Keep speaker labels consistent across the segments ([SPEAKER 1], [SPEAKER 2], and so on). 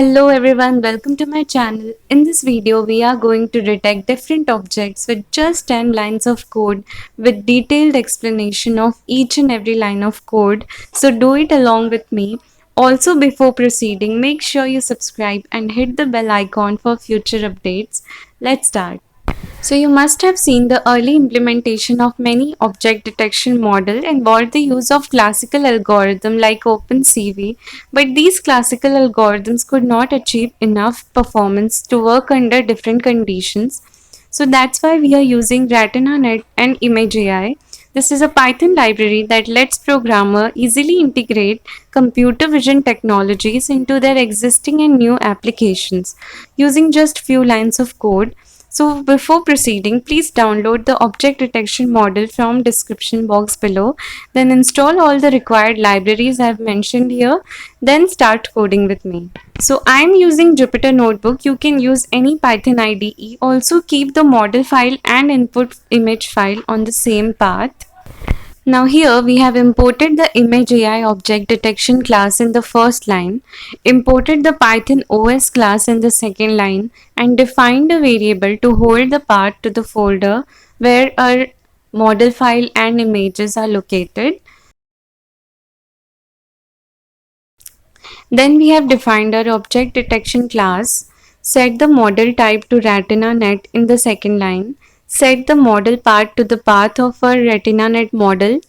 [SPEAKER 1] Hello everyone, welcome to my channel. In this video, we are going to detect different objects with just 10 lines of code with detailed explanation of each and every line of code. So do it along with me. Also, before proceeding, make sure you subscribe and hit the bell icon for future updates. Let's start. So you must have seen the early implementation of many object detection model involved the use of classical algorithm like OpenCV, but these classical algorithms could not achieve enough performance to work under different conditions. So that's why we are using RetinaNet and ImageAI. This is a Python library that lets programmer easily integrate computer vision technologies into their existing and new applications using just few lines of code. So before proceeding, please download the object detection model from description box below. Then install all the required libraries I've mentioned here. Then start coding with me. So I'm using Jupyter Notebook. You can use any Python IDE. Also keep the model file and input image file on the same path. Now here we have imported the ImageAI object detection class in the first line, imported the Python OS class in the second line, and defined a variable to hold the path to the folder where our model file and images are located. Then we have defined our object detection class, set the model type to RetinaNet in the second line, set the model path to the path of our RetinaNet model.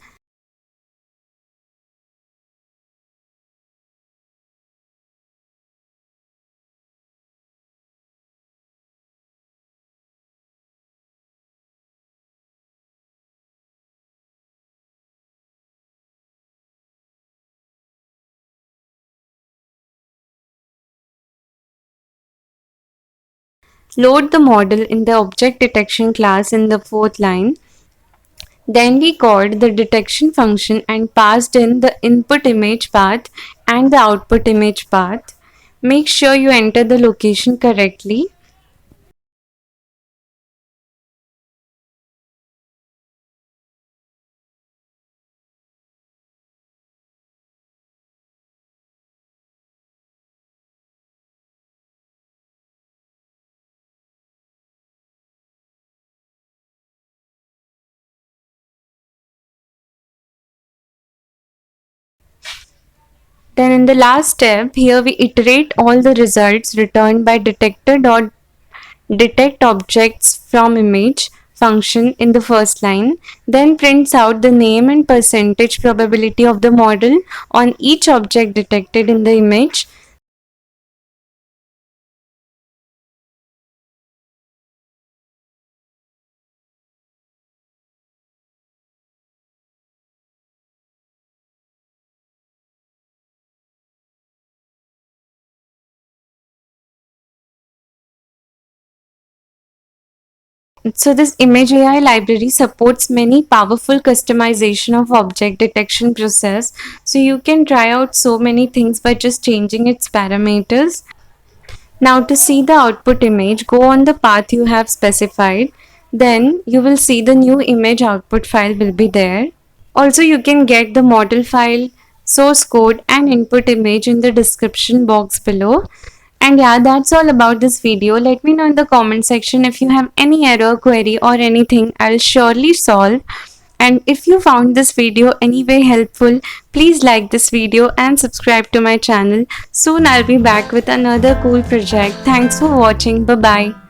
[SPEAKER 1] Load the model in the object detection class in the fourth line. Then we called the detection function and passed in the input image path and the output image path. Make sure you enter the location correctly. Then in the last step, here we iterate all the results returned by detector.detect objects from image function in the first line, then prints out the name and percentage probability of the model on each object detected in the image. So this Image AI library supports many powerful customization of object detection process. So you can try out so many things by just changing its parameters. Now to see the output image, go on the path you have specified. Then you will see the new image output file will be there. Also you can get the model file, source code and input image in the description box below. And yeah, that's all about this video. Let me know in the comment section if you have any error, query or anything. I'll surely solve. And if you found this video anyway helpful, please like this video and subscribe to my channel. Soon I'll be back with another cool project. Thanks for watching. Bye bye.